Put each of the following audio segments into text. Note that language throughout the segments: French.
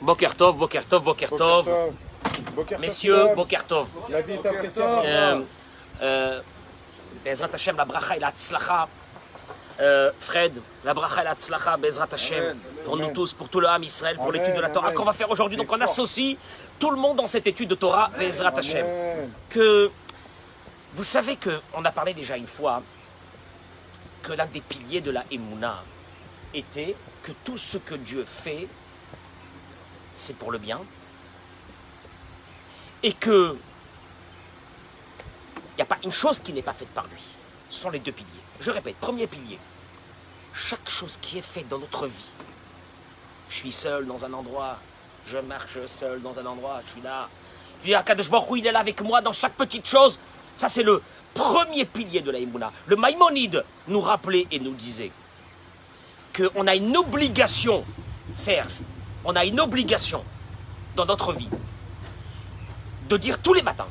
Boker Tov, Boker Tov, Boker Tov. Messieurs, Boker Tov. La vie est appréciable. Bezrat Hashem, la bracha et la tzlacha. Fred, la bracha et la tzlacha, Bezrat Hashem, pour nous tous, pour tout le Ham Israël, pour l'étude de la Torah qu'on va faire aujourd'hui. Donc on associe tout le monde dans cette étude de Torah, Bezrat Hashem. Que vous savez qu'on a parlé déjà une fois que l'un des piliers de la Emouna était que tout ce que Dieu fait, c'est pour le bien. Et que il n'y a pas une chose qui n'est pas faite par lui. Ce sont les deux piliers. Je répète, premier pilier, chaque chose qui est faite dans notre vie, je suis seul dans un endroit, je marche seul dans un endroit, je suis là, puis Akadosh Baruch Hu, il est là avec moi dans chaque petite chose. Ça, c'est le premier pilier de la Emouna. Le Maïmonide nous rappelait et nous disait qu'on a une obligation, Serge, on a une obligation dans notre vie de dire tous les matins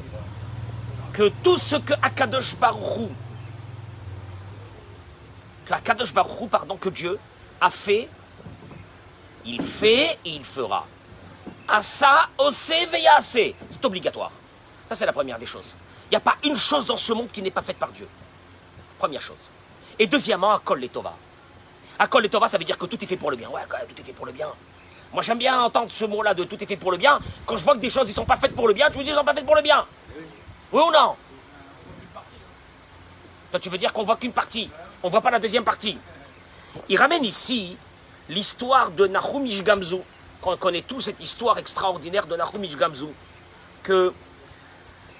que tout ce que Akadosh Baruch Hu, que Dieu a fait, il fait et il fera. Asa, osé, veyase. C'est obligatoire. Ça, c'est la première des choses. Il n'y a pas une chose dans ce monde qui n'est pas faite par Dieu. Première chose. Et deuxièmement, Akol Letova. Akol Letova, ça veut dire que tout est fait pour le bien. Ouais, tout est fait pour le bien. Moi, j'aime bien entendre ce mot-là de tout est fait pour le bien. Quand je vois que des choses ne sont pas faites pour le bien, je me dis, ils ne sont pas faites pour le bien. Oui ou non? Toi, tu veux dire qu'on voit qu'une partie. On ne voit pas la deuxième partie. Il ramène ici l'histoire de Nahum Ish Gamzu. On connaît tous cette histoire extraordinaire de Nahum Ish Gamzu. Que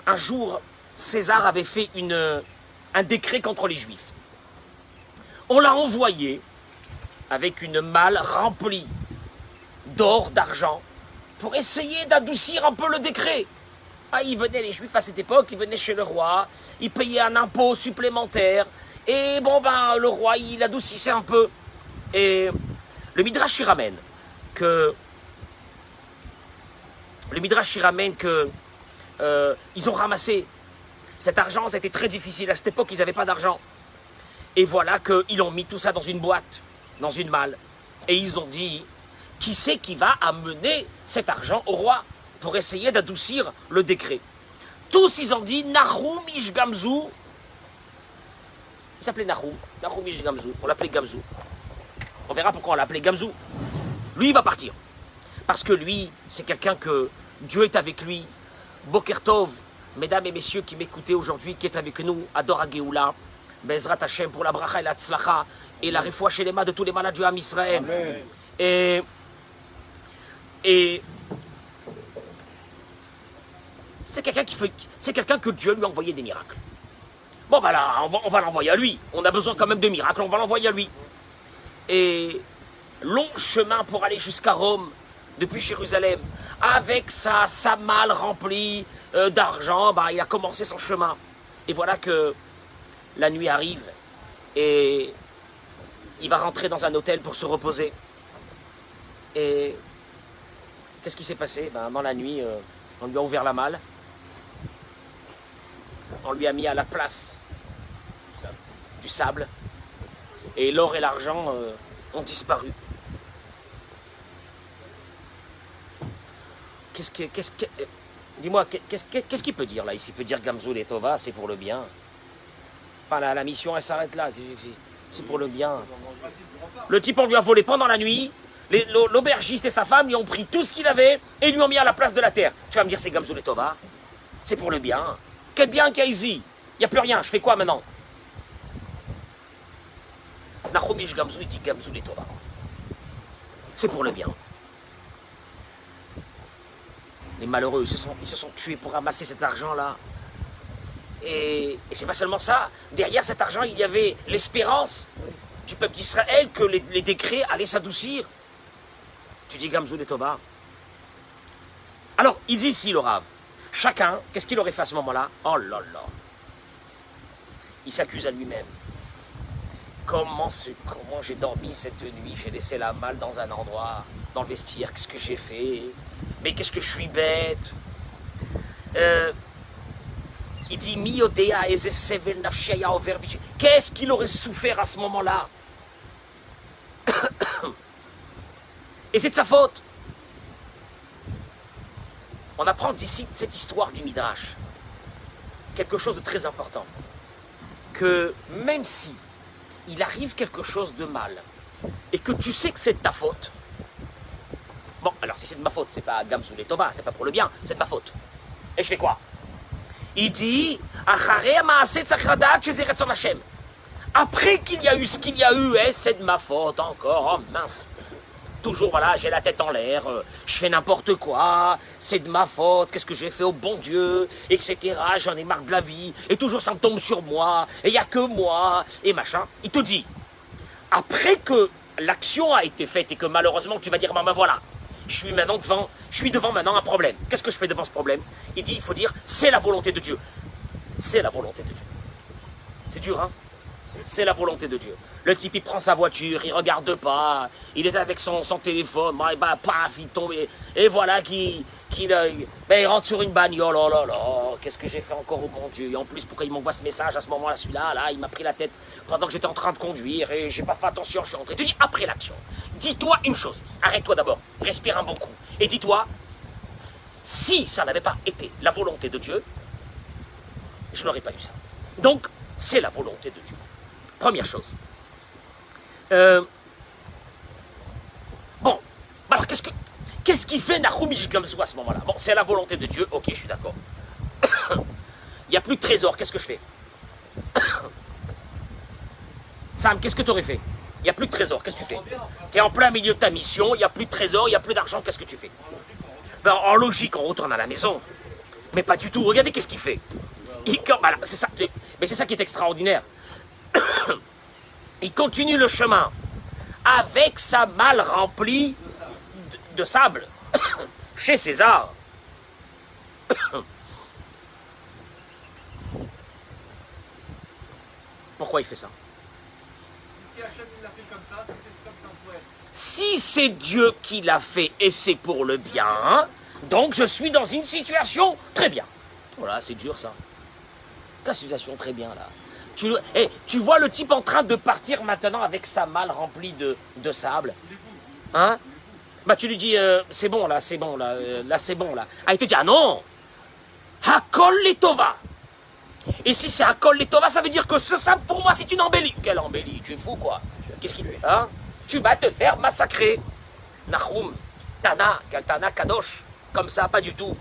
un jour, César avait fait un décret contre les Juifs. On l'a envoyé avec une malle remplie d'or, d'argent, pour essayer d'adoucir un peu le décret. Ah, ils venaient, les Juifs à cette époque, ils venaient chez le roi, ils payaient un impôt supplémentaire, et bon ben, le roi, il adoucissait un peu. Et le Midrash, il ramène que... ils ont ramassé cet argent, c'était très difficile. À cette époque, ils n'avaient pas d'argent. Et voilà qu'ils ont mis tout ça dans une boîte, dans une malle. Et ils ont dit, qui c'est qui va amener cet argent au roi pour essayer d'adoucir le décret? Tous, ils ont dit, Nahum Ish Gamzu. Il s'appelait Nahum Ish Gamzu. On l'appelait Gamzu. On verra pourquoi on l'appelait Gamzu. Lui, il va partir. Parce que lui, c'est quelqu'un que Dieu est avec lui. Boker Tov, mesdames et messieurs qui m'écoutez aujourd'hui, qui est avec nous, Ador Géoula, Bezrat Hashem pour la bracha et la tzlacha, et la refoua chez les mains de tous les malades du Ham Israël. Et c'est quelqu'un que Dieu lui a envoyé des miracles. Bon ben là, on va l'envoyer à lui. On a besoin quand même de miracles, on va l'envoyer à lui. Et long chemin pour aller jusqu'à Rome, depuis Jérusalem, avec sa malle remplie d'argent, bah, il a commencé son chemin. Et voilà que la nuit arrive et il va rentrer dans un hôtel pour se reposer. Et qu'est-ce qui s'est passé? Ben, dans la nuit, on lui a ouvert la malle, on lui a mis à la place du sable, et l'or et l'argent ont disparu. Dis-moi, qu'est-ce qu'il peut dire là? Il peut dire Gamzu Letova, c'est pour le bien. Enfin, la mission, elle s'arrête là. C'est pour le bien. Le type, on lui a volé pendant la nuit. L'aubergiste et sa femme lui ont pris tout ce qu'il avait et lui ont mis à la place de la terre. Tu vas me dire, c'est Gamzu Letova? C'est pour le bien. Quel bien qu'il y a ici? Il n'y a plus rien. Je fais quoi maintenant? Nahum Ish Gamzu, il dit Gamzu Letova. C'est pour le bien. Les malheureux, ils se sont tués pour ramasser cet argent-là. Et c'est pas seulement ça. Derrière cet argent, il y avait l'espérance du peuple d'Israël que les décrets allaient s'adoucir. Tu dis Gamzu Letova. Alors, il dit ici, le Rav, chacun, qu'est-ce qu'il aurait fait à ce moment-là? Oh là là. Il s'accuse à lui-même. Comment j'ai dormi cette nuit? J'ai laissé la malle dans un endroit, dans le vestiaire. Qu'est-ce que j'ai fait? Mais qu'est-ce que je suis bête. Il dit Miodea eze sevel nafshaya over. Qu'est-ce qu'il aurait souffert à ce moment-là? Et c'est de sa faute. On apprend d'ici cette histoire du Midrash quelque chose de très important. Que même si il arrive quelque chose de mal et que tu sais que c'est de ta faute, bon, alors si c'est de ma faute, c'est pas Gamsou les Tova, c'est pas pour le bien, c'est de ma faute. Et je fais quoi? Il dit après qu'il y a eu ce qu'il y a eu, c'est de ma faute encore, oh mince. Toujours, voilà, j'ai la tête en l'air, je fais n'importe quoi, c'est de ma faute, qu'est-ce que j'ai fait au bon Dieu, etc. J'en ai marre de la vie, et toujours ça me tombe sur moi, et il n'y a que moi, et machin. Il te dit, après que l'action a été faite et que malheureusement tu vas dire, ben voilà, je suis devant maintenant un problème. Qu'est-ce que je fais devant ce problème? Il dit, il faut dire, c'est la volonté de Dieu. C'est la volonté de Dieu. C'est dur, hein? C'est la volonté de Dieu. Le type, il prend sa voiture, il regarde pas, il est avec son téléphone, bah, paf, il tombe, et voilà qu'il il rentre sur une bagnole, oh là là, qu'est-ce que j'ai fait encore au bon Dieu? Et en plus, pourquoi il m'envoie ce message à ce moment-là, celui-là, là, il m'a pris la tête pendant que j'étais en train de conduire, et j'ai pas fait attention, je suis rentré. Tu dis, après l'action, dis-toi une chose, arrête-toi d'abord, respire un bon coup, et dis-toi, si ça n'avait pas été la volonté de Dieu, je n'aurais pas eu ça. Donc, c'est la volonté de Dieu. Première chose. Bon, alors qu'est-ce qui fait Nahum Gamsou à ce moment-là? Bon, c'est la volonté de Dieu, ok, je suis d'accord. Il n'y a plus de trésor, qu'est-ce que je fais? Sam, qu'est-ce que tu aurais fait? Il n'y a plus de trésor, qu'est-ce que tu fais? Tu es en plein milieu de ta mission, il n'y a plus de trésor, il n'y a plus d'argent, qu'est-ce que tu fais? Ben, en logique, on retourne à la maison. Mais pas du tout, regardez qu'est-ce qu'il fait. Voilà, c'est ça, mais c'est ça qui est extraordinaire. Il continue le chemin avec sa malle remplie de sable chez César. Pourquoi il fait ça? Si Hachem l'a fait comme ça, c'est comme ça on pourrait. Si c'est Dieu qui l'a fait et c'est pour le bien, donc je suis dans une situation très bien. Voilà, c'est dur ça. La situation très bien là. Tu vois le type en train de partir maintenant avec sa malle remplie de sable. Hein? Bah tu lui dis, c'est bon là, c'est bon là, là c'est bon là. Ah il te dit, ah non! Hakol Letova! Et si c'est Hakol Letova, ça veut dire que ce sable pour moi c'est une embellie. Quelle embellie? Tu es fou quoi? Qu'est-ce qu'il fait? Hein? Tu vas te faire massacrer. Nahum, Tana Kadosh, comme ça, pas du tout.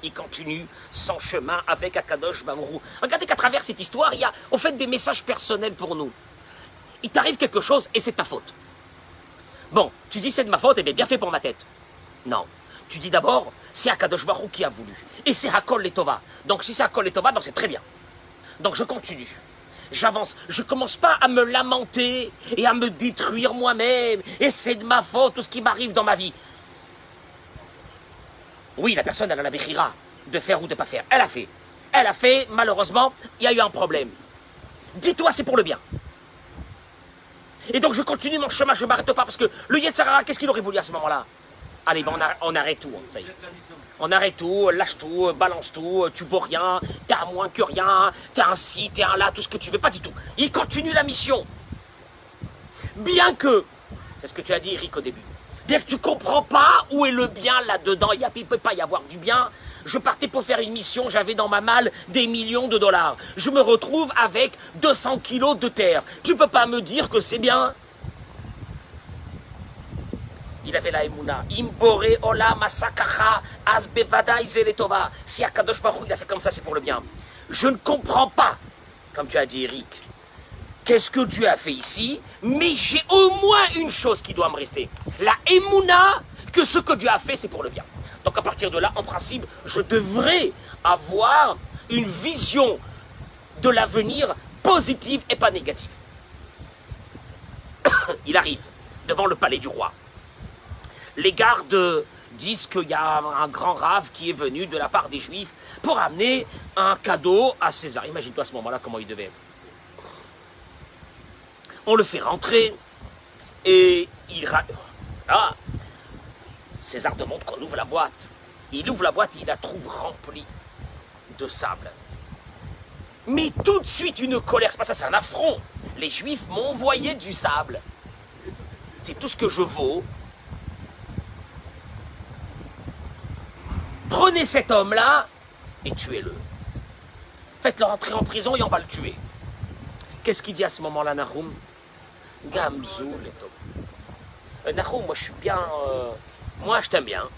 Il continue son chemin avec Akadosh Baruch Hu. Regardez qu'à travers cette histoire, il y a en fait des messages personnels pour nous. Il t'arrive quelque chose et c'est ta faute. Bon, tu dis c'est de ma faute, et bien fait pour ma tête. Non. Tu dis d'abord, c'est Akadosh Baruch Hu qui a voulu. Et c'est Hakol Letova. Donc si c'est Hakol Letova, donc c'est très bien. Donc je continue. J'avance. Je ne commence pas à me lamenter et à me détruire moi-même. Et c'est de ma faute tout ce qui m'arrive dans ma vie. Oui, la personne, elle a la béchira de faire ou de ne pas faire. Elle a fait. Elle a fait, malheureusement, il y a eu un problème. Dis-toi, c'est pour le bien. Et donc, je continue mon chemin, je ne m'arrête pas, parce que le Yetzirah, qu'est-ce qu'il aurait voulu à ce moment-là? Allez, ben on arrête tout, ça y est. On arrête tout, lâche tout, balance tout, tu vaux rien, t'es à moins que rien, t'es un ci, t'es un là, tout ce que tu veux, pas du tout. Il continue la mission. Bien que, c'est ce que tu as dit, Eric, au début, bien que tu ne comprends pas où est le bien là-dedans, il ne peut pas y avoir du bien. Je partais pour faire une mission, j'avais dans ma malle des millions de dollars. Je me retrouve avec 200 kilos de terre. Tu ne peux pas me dire que c'est bien. Il avait la Emouna. Imbore ola masakacha asbevada izeletova. Si Akadosh Baruch Hu, il a fait comme ça, c'est pour le bien. Je ne comprends pas, comme tu as dit, Eric, qu'est-ce que Dieu a fait ici, mais j'ai au moins une chose qui doit me rester. La Emouna, que ce que Dieu a fait, c'est pour le bien. Donc à partir de là, en principe, je devrais avoir une vision de l'avenir positive et pas négative. Il arrive devant le palais du roi. Les gardes disent qu'il y a un grand rave qui est venu de la part des Juifs pour amener un cadeau à César. Imagine-toi à ce moment-là comment il devait être. On le fait rentrer et ah, César demande qu'on ouvre la boîte. Il ouvre la boîte et il la trouve remplie de sable. Mais tout de suite une colère, c'est pas ça, c'est un affront. Les Juifs m'ont envoyé du sable. C'est tout ce que je vaux. Prenez cet homme-là et tuez-le. Faites-le rentrer en prison et on va le tuer. Qu'est-ce qu'il dit à ce moment-là, Nahum? Gamzou, les top. Nahum, moi je suis bien... moi je t'aime bien.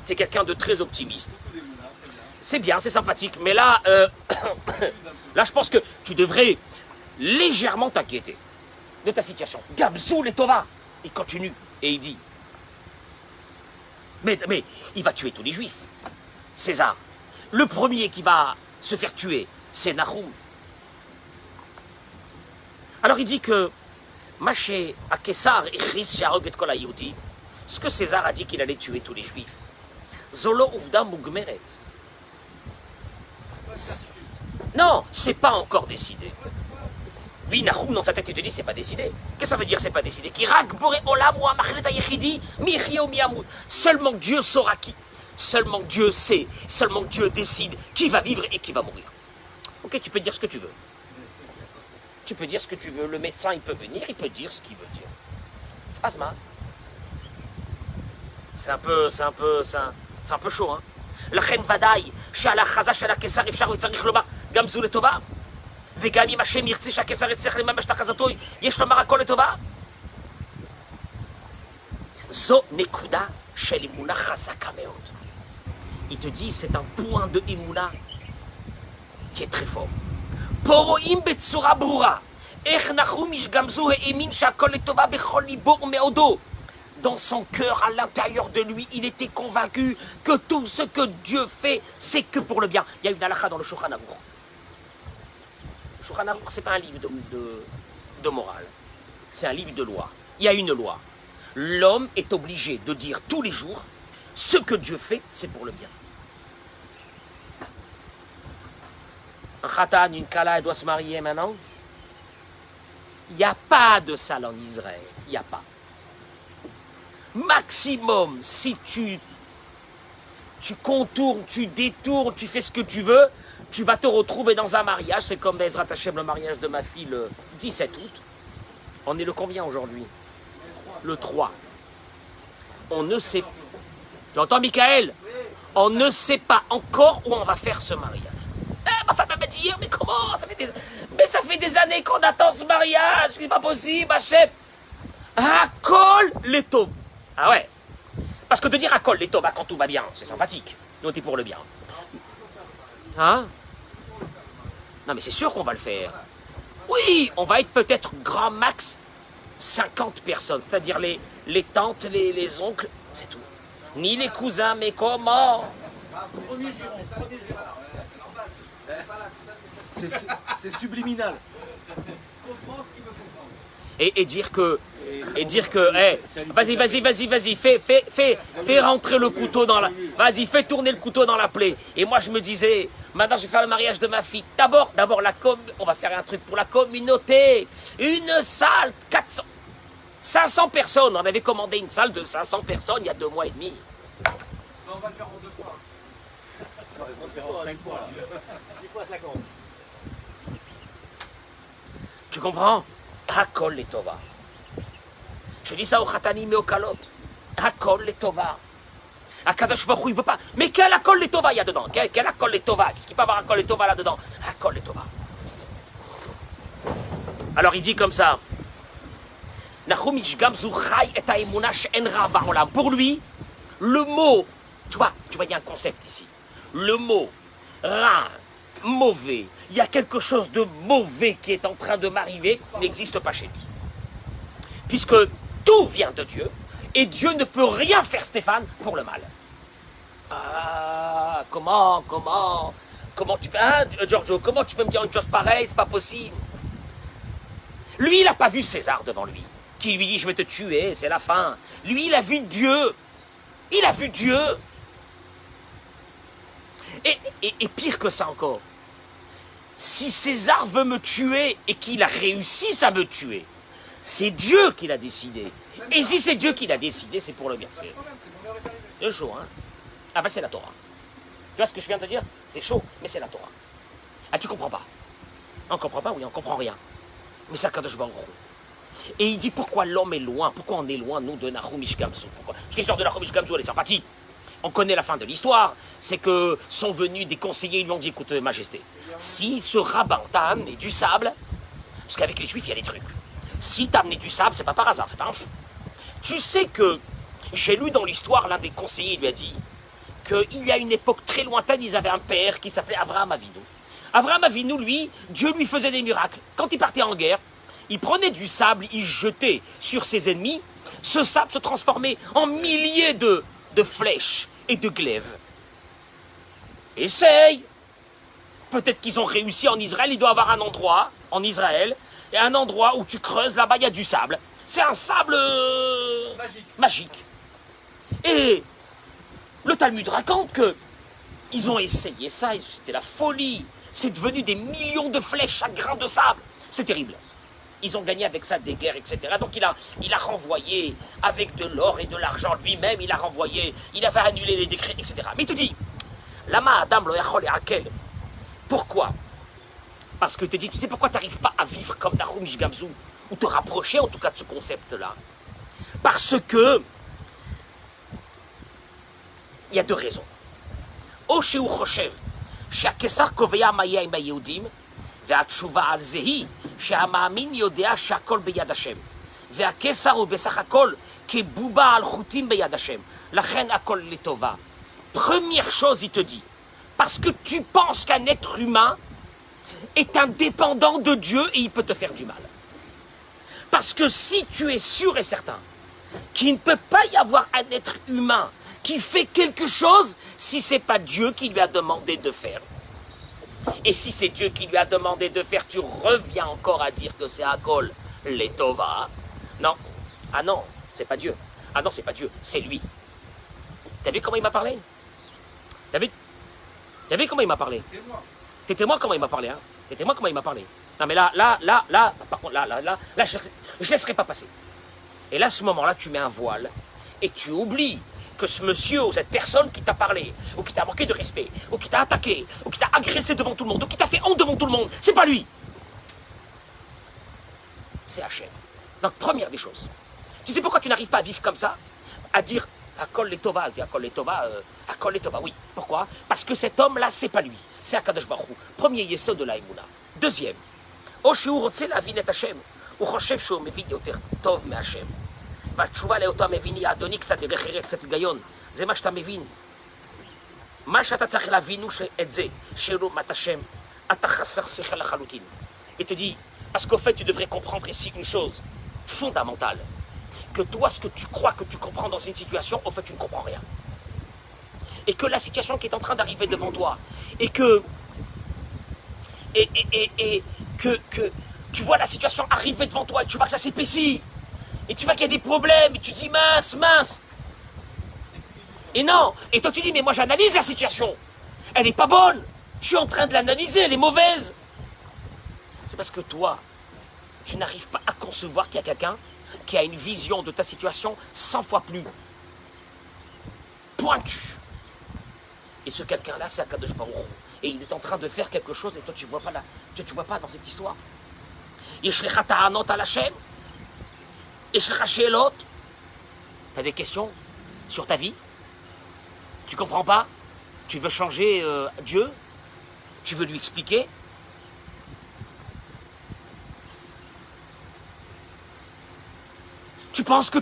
Tu es quelqu'un de très optimiste. C'est bien, c'est sympathique. Mais là, là je pense que tu devrais légèrement t'inquiéter de ta situation. Gamzou, les Tova. Il continue et il dit... Mais il va tuer tous les juifs. César. Le premier qui va se faire tuer, c'est Nahum. Alors il dit que Maché à Kessar et Chris Sharog et Kol Hayehudi, ce que César a dit qu'il allait tuer tous les juifs. Zolo Uvda Mugmeret. Non, c'est pas encore décidé. Lui, Nahum, dans sa tête, il te dit, c'est pas décidé. Qu'est-ce que ça veut dire, c'est pas décidé? Seulement Dieu saura qui. Seulement Dieu sait. Seulement Dieu décide qui va vivre et qui va mourir. Ok, tu peux dire ce que tu veux. Tu peux dire ce que tu veux. Le médecin, il peut venir, il peut dire ce qu'il veut dire. Asma. C'est un peu chaud, hein. לכן ודאי שעל ההכרזה של הקיסר אפשר וצריך לומר גם זו לטובה. וגם אם השם ירצה שהקיסר יצליח לממש את הכרזתו, יש לומר הכל לטובה. זו נקודה של אמונה חזקה מאוד. Il te dit, c'est un point de אמונה qui est très fort. פה רואים בצורה ברורה איך נחום איש גמזו האמין שהכל לטובה בכל ליבו ומאודו. Dans son cœur, à l'intérieur de lui, il était convaincu que tout ce que Dieu fait, c'est que pour le bien. Il y a une halakha dans le Shulchan Aruch. Le Shulchan Aruch, ce n'est pas un livre de morale. C'est un livre de loi. Il y a une loi. L'homme est obligé de dire tous les jours, ce que Dieu fait, c'est pour le bien. Un khatan, une kala, elle doit se marier maintenant. Il n'y a pas de ça en Israël. Il n'y a pas. Maximum, si tu contournes, tu détournes, tu fais ce que tu veux, tu vas te retrouver dans un mariage. C'est comme Bezrat Hashem, le mariage de ma fille le 17 août. On est le combien aujourd'hui? Le 3. On ne sait pas. Tu entends, Michael? On ne sait pas encore où on va faire ce mariage. Ma femme m'a dit hier, mais comment? Ça fait des années qu'on attend ce mariage. C'est pas possible, Hachem. Hakol les taupes. Ah ouais. Parce que de dire Hakol les taupes quand tout va bien, c'est sympathique. Nous, on est pour le bien. Hein? Non, mais c'est sûr qu'on va le faire. Oui, on va être peut-être grand max 50 personnes. C'est-à-dire les tantes, les oncles, c'est tout. Ni les cousins, mais comment? C'est subliminal. Et dire que, hey, vas-y, fais rentrer le couteau dans la, vas-y, fais tourner le couteau dans la plaie. Et moi, je me disais, maintenant, je vais faire le mariage de ma fille. D'abord, on va faire un truc pour la communauté. Une salle, 500 personnes. On avait commandé une salle de 500 personnes il y a 2 mois et demi. On va le faire en 2 fois. On va faire en 5 fois. 10 fois 50. Tu comprends? Hakol les tova. Je dis ça aux khatanim et aux kalot. Hakol les tova. Akadosh Baruch Hu, il veut pas. Mais quel Hakol les tova il y a dedans? Quel Hakol les tova? Qu'est-ce qu'il peut y avoir Hakol les tova là-dedans? Hakol les tova. Alors il dit comme ça. Nahum ish gamzu chay et ha'emuna she'en ra ba'olam. Pour lui, le mot, tu vois, il y a un concept ici. Le mot ra, mauvais, il y a quelque chose de mauvais qui est en train de m'arriver, n'existe pas chez lui. Puisque tout vient de Dieu, et Dieu ne peut rien faire, Stéphane, pour le mal. Ah, comment tu peux, hein, Giorgio, comment tu peux me dire une chose pareille? C'est pas possible. Lui, il n'a pas vu César devant lui, qui lui dit, je vais te tuer, c'est la fin. Lui, il a vu Dieu. Il a vu Dieu. Et pire que ça encore, si César veut me tuer et qu'il a réussi à me tuer, c'est Dieu qui l'a décidé. Et si c'est Dieu qui l'a décidé, c'est pour le bien. C'est chaud, hein? Ah ben c'est la Torah. Tu vois ce que je viens de te dire? C'est chaud, mais c'est la Torah. Ah, tu comprends pas? On comprend pas? Oui, on comprend rien. Mais ça, Kadosh Baruch Hu. Et il dit pourquoi l'homme est loin, pourquoi on est loin, nous, de Nahum ish Gamzu. Pourquoi? Parce que l'histoire de Nahum ish Gamzu, elle est sympathique. On connaît la fin de l'histoire, c'est que sont venus des conseillers, ils lui ont dit, écoute, majesté, si ce rabbin t'a amené du sable, parce qu'avec les juifs, il y a des trucs, si t'as amené du sable, c'est pas par hasard, c'est pas un fou. Tu sais que, j'ai lu dans l'histoire, l'un des conseillers lui a dit, qu'il y a une époque très lointaine, ils avaient un père qui s'appelait Avraham Avinu. Avraham Avinu, lui, Dieu lui faisait des miracles. Quand il partait en guerre, il prenait du sable, il jetait sur ses ennemis, ce sable se transformait en milliers de flèches et de glaives. Essaye. Peut-être qu'ils ont réussi en Israël, il doit y avoir un endroit, en Israël, et un endroit où tu creuses, là-bas, il y a du sable. C'est un sable magique. Et le Talmud raconte que ils ont essayé ça, c'était la folie. C'est devenu des millions de flèches, chaque grain de sable. C'était terrible. Ils ont gagné avec ça des guerres, etc. Donc il a renvoyé avec de l'or et de l'argent lui-même, il a renvoyé, il avait annulé les décrets, etc. Mais il te dit, Lama Adam lo yachol le'akel. Pourquoi? Parce que tu te dis, tu sais pourquoi tu n'arrives pas à vivre comme Nahum Ish Gamzu, ou te rapprocher en tout cas de ce concept-là? Parce que il y a deux raisons. או שהוא חושב שהקיסר קובע מה יהיה עם היהודים, והתשובה על זה היא שהמאמין יודע שהכל ביד השם. והקיסר הוא בסך הכל כבובה על חוטים ביד השם. לכן הכל לטובה. Première chose, il te dit, parce que tu penses qu'un être humain est indépendant de Dieu et il peut te faire du mal. Parce que si tu es sûr et certain qu'il ne peut pas y avoir un être humain qui fait quelque chose si ce n'est pas Dieu qui lui a demandé de faire. Et si c'est Dieu qui lui a demandé de faire, tu reviens encore à dire que c'est Akol Letova. Non. Ah non, c'est pas Dieu. Ah non, c'est pas Dieu, c'est lui. T'as vu comment il m'a parlé? T'as vu comment il m'a parlé? T'es témoin comment il m'a parlé, hein? T'es témoin comment il m'a parlé? Non mais là, par contre, là, je laisserai pas passer. Et là, à ce moment-là, tu mets un voile et tu oublies que ce monsieur ou cette personne qui t'a parlé, ou qui t'a manqué de respect, ou qui t'a attaqué, ou qui t'a agressé devant tout le monde, ou qui t'a fait honte devant tout le monde, c'est pas lui. C'est Hachem. Donc, première des choses. Tu sais pourquoi tu n'arrives pas à vivre comme ça? À dire Akol Letova, Akol Letova, oui. Pourquoi? Parce que cet homme-là, c'est pas lui. C'est Akadosh Baruch Hu. Premier yesod de la Emouna. Deuxième, Oshu Rotzel Avin et Hachem, ou Choshev Shou Mevin Yoter Tov me Hachem. והתשובה לאותו מביני, אדוני קצת יראה קצת היגיון, זה מה שאתה מבין. מה שאתה צריך להבין הוא שאת זה, שלעומת השם, אתה חסר שכל לחלוטין. Et te dit, parce qu'au fait, tu devrais comprendre ici une chose fondamentale, que toi, ce que tu crois que tu comprends dans une situation, au fait, tu ne comprends rien. Et que la situation qui est en train d'arriver devant toi, et que tu vois la situation arriver devant toi, et tu vois que ça s'épaissit, et tu vois qu'il y a des problèmes, et tu dis mince. Et non, et toi tu dis mais moi j'analyse la situation. Elle n'est pas bonne. Je suis en train de l'analyser, elle est mauvaise. C'est parce que toi, tu n'arrives pas à concevoir qu'il y a quelqu'un qui a une vision de ta situation 100 fois plus pointue. Et ce quelqu'un-là, c'est Akadosh Baruch Hu. Et il est en train de faire quelque chose et toi tu ne vois pas dans cette histoire. Yeshlecha ta'anot al Hashem. T'as des questions sur ta vie? Tu comprends pas? Tu veux changer Dieu? Tu veux lui expliquer? Tu penses que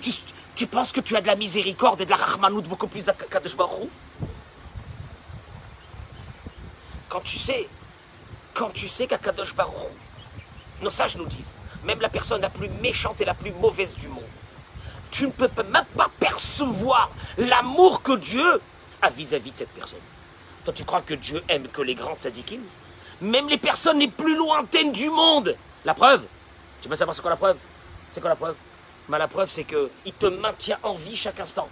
tu as de la miséricorde et de la rachmanout beaucoup plus qu'Akadosh Baruch Hu? Quand tu sais qu'Akadosh Baruch Hu, nos sages nous disent, même la personne la plus méchante et la plus mauvaise du monde, tu ne peux même pas percevoir l'amour que Dieu a vis-à-vis de cette personne. Toi, tu crois que Dieu aime que les grandes tzadikim? Même les personnes les plus lointaines du monde. La preuve? Tu veux savoir c'est quoi la preuve? C'est quoi la preuve? Mais la preuve, c'est qu'il te maintient en vie chaque instant.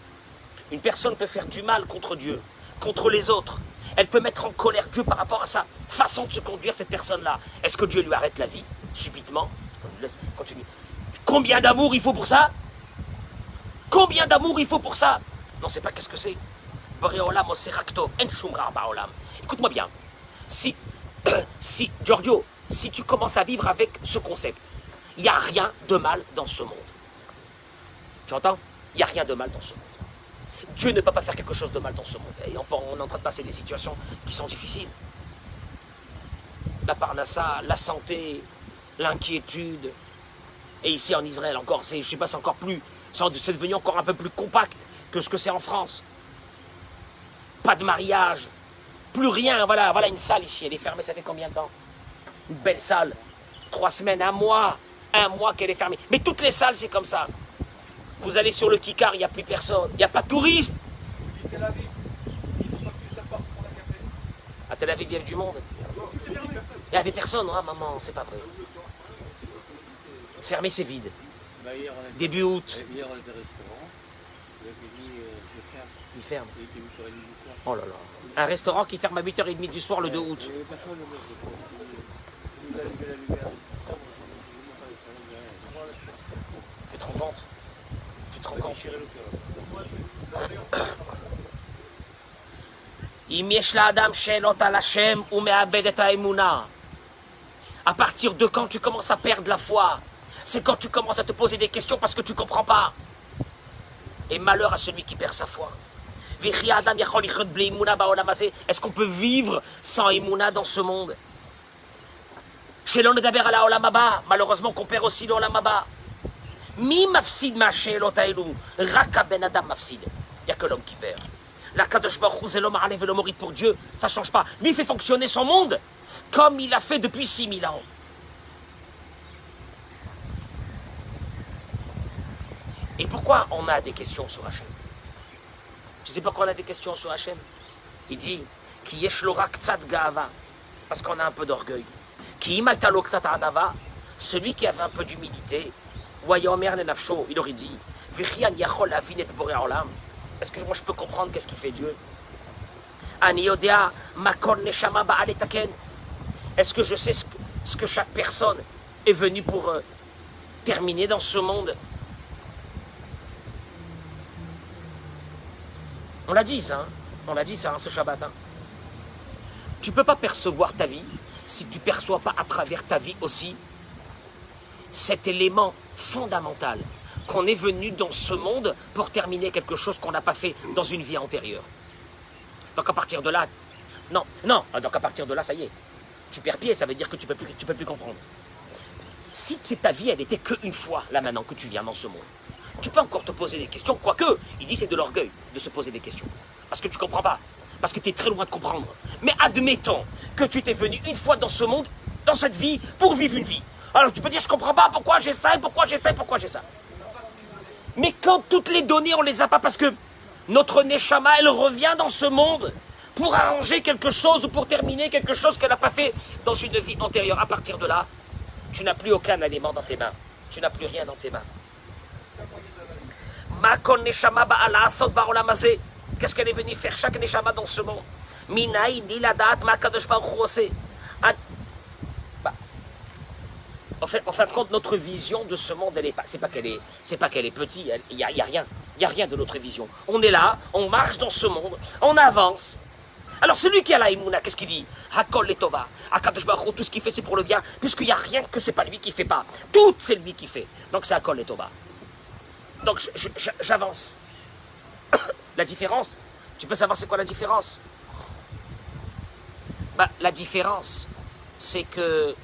Une personne peut faire du mal contre Dieu, contre les autres. Elle peut mettre en colère Dieu par rapport à sa façon de se conduire, cette personne-là. Est-ce que Dieu lui arrête la vie, subitement? Continue. Combien d'amour il faut pour ça? Combien d'amour il faut pour ça? Non, c'est pas qu'est-ce que c'est. Écoute-moi bien. Si, Giorgio, si tu commences à vivre avec ce concept, il n'y a rien de mal dans ce monde. Tu entends? Il n'y a rien de mal dans ce monde. Dieu ne peut pas faire quelque chose de mal dans ce monde. Et on est en train de passer des situations qui sont difficiles. La parnassa, la santé, l'inquiétude. Et ici en Israël encore, je sais pas, c'est encore plus, c'est devenu encore un peu plus compact que ce que c'est en France. Pas de mariage, plus rien, voilà une salle ici, elle est fermée, ça fait combien de temps? Une belle salle, 3 semaines, un mois qu'elle est fermée. Mais toutes les salles, c'est comme ça. Vous allez sur le Kikar, il n'y a plus personne, il n'y a pas de touristes. Tel Aviv, il ne faut pas plus s'asseoir pour prendre un café. À Tel Aviv, il y avait du monde. Il Il n'y avait personne, hein, maman, c'est pas vrai. Fermé, c'est vide. Bah, hier, on était- Début août, Hier, on était au restaurant. Le mec m'a dit, je ferme. il ferme. Il était 8h30 du soir. Oh là là. Un restaurant qui ferme à 8h30 du soir le 2 août. Il n'y avait personne, le mec. Il a levé la lumière. Tu te rends compte? Tu te rends compte? Déchirer le cœur. אם יש לאדם שאלות על השם, הוא מאבד את האמונה. À partir de quand tu commences à perdre la foi, c'est quand tu commences à te poser des questions parce que tu ne comprends pas. Et malheur à celui qui perd sa foi. Est-ce qu'on peut vivre sans Emouna dans ce monde? Malheureusement qu'on perd aussi l'Olam Haba. Mi mafsid ma she'elot haelu, rak ben adam mafsid. Il n'y a que l'homme qui perd. La Kadosh Baruch Hu, c'est l'homme et le mérite pour Dieu, ça ne change pas. Lui, il fait fonctionner son monde comme il a fait depuis 6000 ans. Et pourquoi on a des questions sur Hachem? Je sais pas pourquoi on a des questions sur Hachem. Il dit Ki yesh lo rak tzad ga'ava, parce qu'on a un peu d'orgueil. Ki imalta lo tzad anava, celui qui avait un peu d'humilité, Wayomer le nafsho, il aurait dit V'chian yachol avin et borei olam. Est-ce que moi je peux comprendre qu'est-ce qu'il fait Dieu? Ani yodea makol neshama ba'al etaken. Est-ce que je sais ce que chaque personne est venue pour terminer dans ce monde? On l'a dit ça, ce Shabbat. Hein. Tu ne peux pas percevoir ta vie si tu ne perçois pas à travers ta vie aussi cet élément fondamental qu'on est venu dans ce monde pour terminer quelque chose qu'on n'a pas fait dans une vie antérieure. Donc à partir de là, donc à partir de là, ça y est, tu perds pied, ça veut dire que tu peux plus comprendre. Si ta vie, elle était qu'une fois, là maintenant, que tu viens dans ce monde, tu peux encore te poser des questions, quoique, il dit c'est de l'orgueil de se poser des questions. Parce que tu ne comprends pas, parce que tu es très loin de comprendre. Mais admettons que tu t'es venu une fois dans ce monde, dans cette vie, pour vivre une vie. Alors tu peux dire, je ne comprends pas pourquoi j'ai ça, pourquoi j'ai ça. Mais quand toutes les données, on ne les a pas, parce que notre Neshama, elle revient dans ce monde pour arranger quelque chose ou pour terminer quelque chose qu'elle n'a pas fait dans une vie antérieure. À partir de là, tu n'as plus aucun aliment dans tes mains. Tu n'as plus rien dans tes mains. Makon Neshama ba'ala asot ba'olam hazeh. Qu'est-ce qu'elle est venue faire chaque Neshama dans ce monde? Minaï niladat ma'kadosh baruch hu oseh. En fin de compte, notre vision de ce monde, c'est pas qu'elle est petite, il y a rien de notre vision. On est là, on marche dans ce monde, on avance. Alors celui qui a la Emouna, qu'est-ce qu'il dit? Hakol letova, Akadosh Baruch Hu, tout ce qu'il fait c'est pour le bien, puisqu'il n'y a rien que c'est pas lui qui fait pas. Tout c'est lui qui fait. Donc c'est Hakol letova. Donc j'avance. La différence, tu peux savoir c'est quoi la différence? La différence, c'est que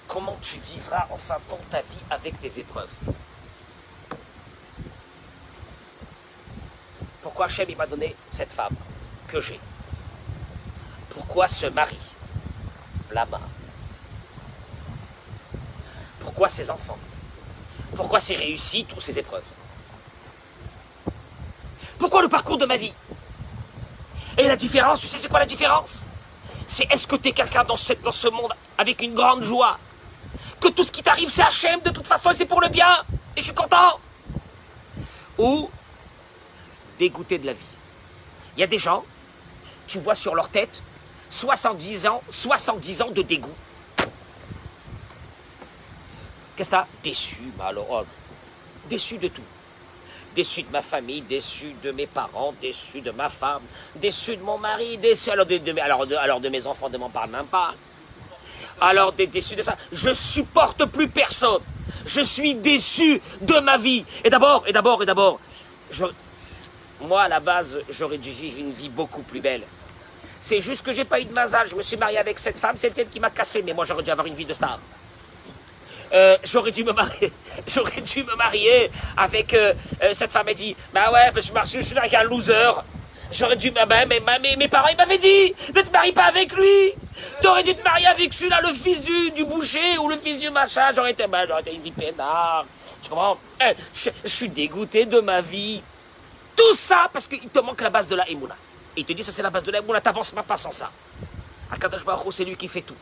comment tu vivras en fin de compte ta vie avec des épreuves. Pourquoi Hachem il m'a donné cette femme que j'ai? Pourquoi ce mari là-bas? Pourquoi ces enfants? Pourquoi ces réussites ou ces épreuves? Pourquoi le parcours de ma vie? Et la différence, tu sais c'est quoi la différence? C'est est-ce que tu es quelqu'un dans ce monde avec une grande joie? Que tout ce qui t'arrive c'est Hachem de toute façon et c'est pour le bien et je suis content? Ou dégoûté de la vie? Il y a des gens, tu vois sur leur tête 70 ans de dégoût. Qu'est-ce que t'as? Déçu, malheureux, déçu de tout. Déçu de ma famille, déçu de mes parents, déçu de ma femme, déçu de mon mari, déçu alors de mes enfants, ne m'en parle même pas. Alors déçu de ça, je supporte plus personne. Je suis déçu de ma vie. Et d'abord, Moi, à la base, j'aurais dû vivre une vie beaucoup plus belle. C'est juste que j'ai pas eu de mazal. Je me suis marié avec cette femme, c'est elle qui m'a cassé. Mais moi, j'aurais dû avoir une vie de star. J'aurais dû me marier. J'aurais dû me marier avec cette femme. Elle dit, bah ouais, je suis avec un loser. J'aurais dû, mes parents ils m'avaient dit, ne te marie pas avec lui. T'aurais dû te marier avec celui-là, le fils du boucher ou le fils du machin. J'aurais été une vie peinard. Tu comprends? Je suis dégoûté de ma vie. Tout ça parce qu'il te manque la base de la Emouna. Et il te dit, ça c'est la base de la Emouna, t'avances pas sans ça. Akadosh Baruch Hu, c'est lui qui fait tout.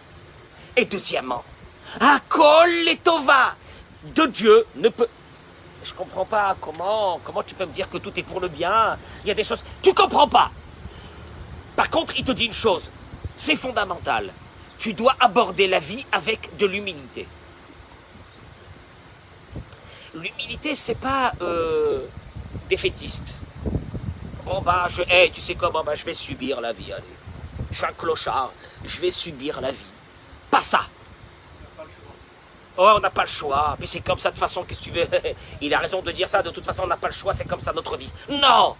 Et deuxièmement, Akol Letova de Dieu ne peut... Je comprends pas comment tu peux me dire que tout est pour le bien. Il y a des choses... Tu comprends pas. Par contre, il te dit une chose. C'est fondamental. Tu dois aborder la vie avec de l'humilité. L'humilité, c'est pas défaitiste. Bon bah, tu sais quoi, bon, bah, je vais subir la vie, allez. Je suis un clochard, je vais subir la vie. Pas ça. Oh, on n'a pas le choix. Puis c'est comme ça, de toute façon, qu'est-ce que tu veux? Il a raison de dire ça, de toute façon, on n'a pas le choix, c'est comme ça notre vie. Non!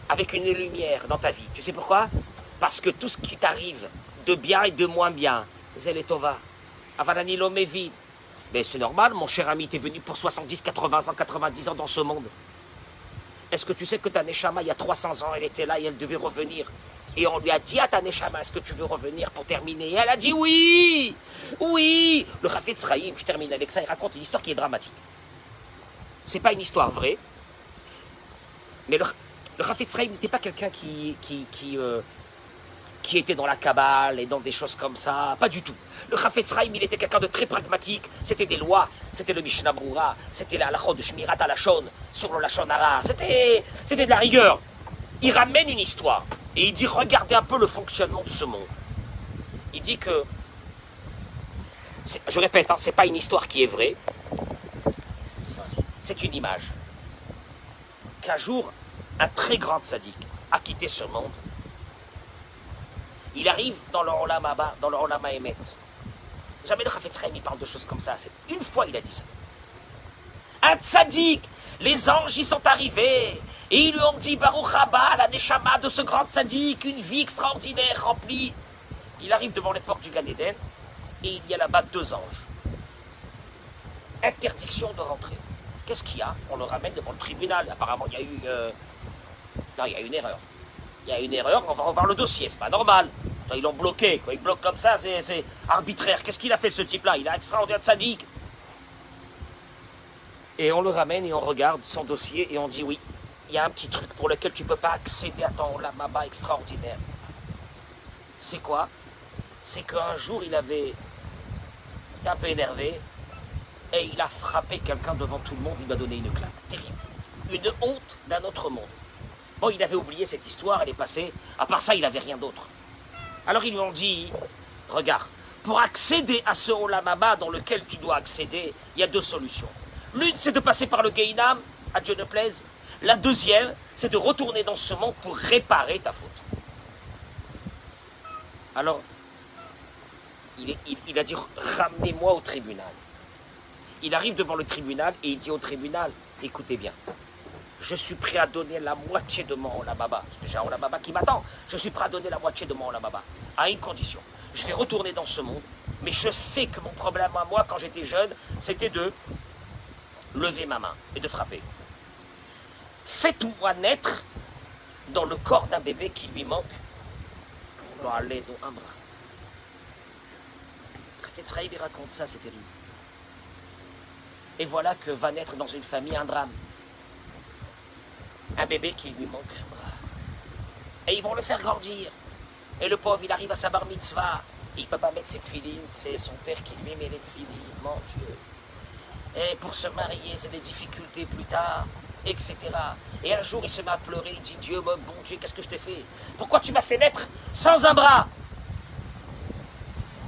Avec une lumière dans ta vie. Tu sais pourquoi? Parce que tout ce qui t'arrive, de bien et de moins bien, Zeletova, Avanani Lomevi. Mais c'est normal, mon cher ami, t'es venu pour 70, 80 ans, 90 ans dans ce monde. Est-ce que tu sais que ta Neshama, il y a 300 ans, elle était là et elle devait revenir? Et on lui a dit à ta Neshama, est-ce que tu veux revenir pour terminer? Et elle a dit oui! Oui! Le Chafetz Chaim, je termine avec ça, il raconte une histoire qui est dramatique. C'est pas une histoire vraie, mais le Chafetz Chaim n'était pas quelqu'un qui était dans la Kabbale et dans des choses comme ça, pas du tout. Le Chafetz Chaim, il était quelqu'un de très pragmatique, c'était des lois, c'était le Mishnah Brura, c'était la halachot de Shmirat HaLashon, sur le Lashon Hara, c'était de la rigueur. Il ramène une histoire, et il dit, regardez un peu le fonctionnement de ce monde. Il dit que, je répète, hein, c'est pas une histoire qui est vraie, c'est une image. Qu'un jour, un très grand tzaddik a quitté ce monde. Il arrive dans le Olam Haba, dans le Olam Haemet. Jamais le Chafetz Chaim, il parle de choses comme ça. Une fois, il a dit ça. Un tzaddik, les anges y sont arrivés, et ils lui ont dit, Baruch Haba, la neshama de ce grand tzaddik, une vie extraordinaire, remplie. Il arrive devant les portes du Gan Eden, et il y a là-bas 2 anges. Interdiction de rentrer. Qu'est-ce qu'il y a? On le ramène devant le tribunal. Apparemment, il y a eu... Non, il y a une erreur. Il y a une erreur, on va revoir le dossier, c'est pas normal. Ils l'ont bloqué, quoi. Ils bloquent comme ça, c'est arbitraire. Qu'est-ce qu'il a fait, ce type-là? Il a extraordinaire sadique. Et on le ramène et on regarde son dossier et on dit oui, il y a un petit truc pour lequel tu ne peux pas accéder à ton Olam Haba extraordinaire. C'est quoi? C'est qu'un jour, il était un peu énervé et il a frappé quelqu'un devant tout le monde, il lui a donné une claque. Terrible. Une honte d'un autre monde. Bon, il avait oublié cette histoire, elle est passée. À part ça, il n'avait rien d'autre. Alors ils lui ont dit, regarde, pour accéder à ce Olam Haba dans lequel tu dois accéder, il y a 2 solutions. L'une, c'est de passer par le Gehinam, à Dieu ne plaise. La deuxième, c'est de retourner dans ce monde pour réparer ta faute. Alors, il a dit, ramenez-moi au tribunal. Il arrive devant le tribunal et il dit au tribunal, écoutez bien, je suis prêt à donner la moitié de mon Olam Haba, parce que j'ai un Olam Haba qui m'attend. Je suis prêt à donner la moitié de mon Olam Haba, à une condition. Je vais retourner dans ce monde, mais je sais que mon problème à moi, quand j'étais jeune, c'était de lever ma main et de frapper. Faites-moi naître dans le corps d'un bébé qui lui manque. Pour aller dans un bras. Chafetz Chaim raconte ça, c'est terrible. Et voilà que va naître dans une famille un drame. Un bébé qui lui manque un bras. Et ils vont le faire grandir. Et le pauvre, il arrive à sa bar mitzvah. Il ne peut pas mettre ses tefilines. C'est son père qui lui met les tefilines. Mon Dieu. Et pour se marier, c'est des difficultés plus tard, etc. Et un jour, il se met à pleurer. Il dit, Dieu, mon bon Dieu, qu'est-ce que je t'ai fait? Pourquoi tu m'as fait naître sans un bras?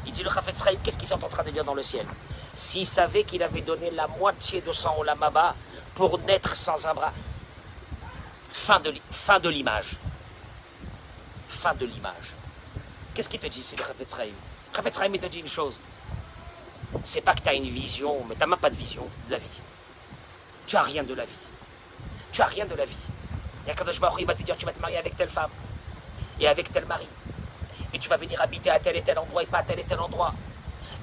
Il dit, le Chafetz Chaim, qu'est-ce qu'ils sont en train de dire dans le ciel? S'il savait qu'il avait donné la moitié de son Olam Haba pour naître sans un bras. Fin de l'image. Fin de l'image. Qu'est-ce qu'il te dit, c'est le Chafetz Chaim? Le Chafetz Chaim, il te dit une chose. C'est pas que tu as une vision, mais tu n'as même pas de vision de la vie. Tu n'as rien de la vie. Tu as rien de la vie. Et Akadosh Baruch Hu, il va te dire, tu vas te marier avec telle femme et avec tel mari. Et tu vas venir habiter à tel et tel endroit et pas à tel et tel endroit.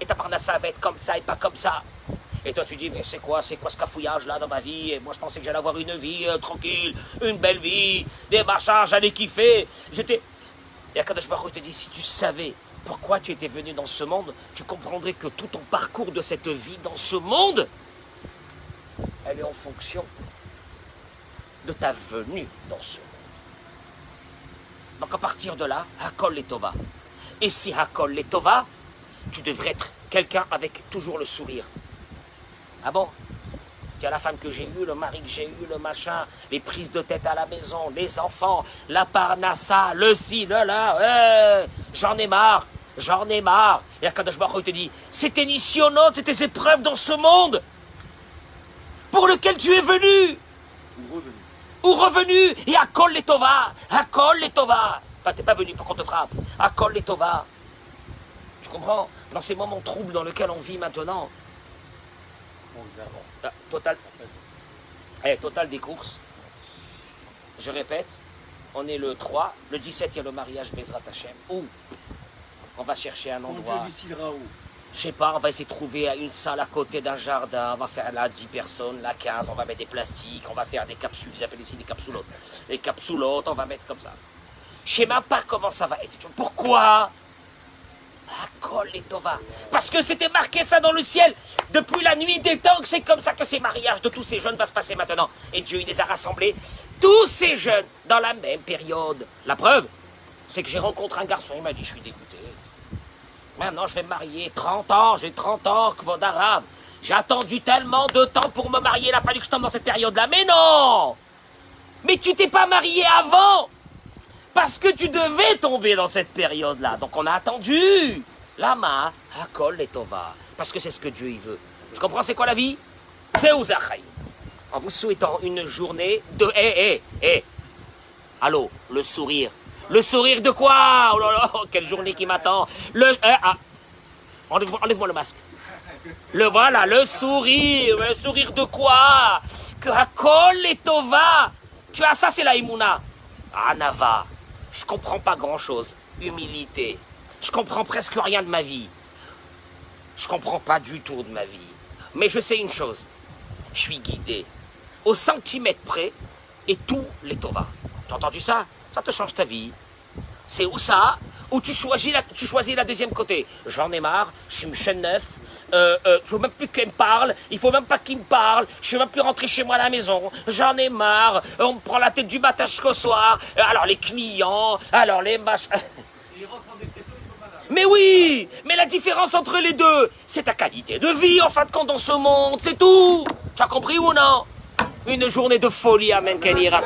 Et ta parnassa va être comme ça et pas comme ça. Et toi tu dis, mais c'est quoi ce cafouillage là dans ma vie? Et moi je pensais que j'allais avoir une vie tranquille, une belle vie, des machins, j'allais kiffer. Et Akadosh Baruch Hu te dit, si tu savais pourquoi tu étais venu dans ce monde, tu comprendrais que tout ton parcours de cette vie dans ce monde, elle est en fonction de ta venue dans ce monde. Donc à partir de là, Hakol Letova. Et si Hakol Letova, tu devrais être quelqu'un avec toujours le sourire. Ah bon? Tu as la femme que j'ai eue, le mari que j'ai eu, le machin, les prises de tête à la maison, les enfants, la parnassa, le ci, le là, j'en ai marre. Et Akadosh Baruch Hu te dit, c'est tes nissionot, c'est tes épreuves dans ce monde pour lequel tu es venu. Ou revenu. Et Hakol Letova. Bah, t'es pas venu pour qu'on te frappe. Hakol Letova. Tu comprends? Dans ces moments troubles dans lesquels on vit maintenant. Total des courses. Je répète, on est le 3, le 17, il y a le mariage Bezrat Hashem. Où on va chercher un endroit. Je sais pas, on va essayer de trouver une salle à côté d'un jardin, on va faire là 10 personnes, là 15, on va mettre des plastiques, on va faire des capsules, ils appellent ici des capsulotes. Les capsulotes, on va mettre comme ça. Je sais même pas comment ça va être. Pourquoi? Hakol Letova. Parce que c'était marqué ça dans le ciel. Depuis la nuit des temps, que c'est comme ça que ces mariages de tous ces jeunes va se passer maintenant. Et Dieu, il les a rassemblés, tous ces jeunes, dans la même période. La preuve, c'est que j'ai rencontré un garçon, il m'a dit, je suis dégoûté. Maintenant, je vais me marier, 30 ans, j'ai 30 ans, Kvod Arav. J'ai attendu tellement de temps pour me marier, il a fallu que je tombe dans cette période-là. Mais non! Mais tu t'es pas marié avant! Parce que tu devais tomber dans cette période-là. Donc on a attendu. Lama, Hakol Letova. Parce que c'est ce que Dieu il veut. Tu comprends c'est quoi la vie? C'est Ouzachai. En vous souhaitant une journée de... Allô, le sourire. Le sourire de quoi? Oh là là, quelle journée qui m'attend. Enlève-moi le masque. Voilà, le sourire. Le sourire de quoi? Que Hakol Letova. Tu as ça, c'est la Imuna. Anava. Je comprends pas grand-chose. Humilité. Je comprends presque rien de ma vie. Je comprends pas du tout de ma vie. Mais je sais une chose. Je suis guidé au centimètre près et tout les Tova. Tu as entendu ça? Ça te change ta vie. C'est où ça? Où tu choisis la deuxième côté. J'en ai marre, je suis chaîne neuf, il faut même plus qu'il me parle, il faut même pas qu'il me parle, je suis même plus rentré chez moi à la maison, j'en ai marre, on me prend la tête du matin jusqu'au soir, alors les clients, alors les machins... Mais oui, mais la différence entre les deux, c'est ta qualité de vie en fin de compte dans ce monde, c'est tout. Tu as compris ou non? Une journée de folie, Amen, Kenira.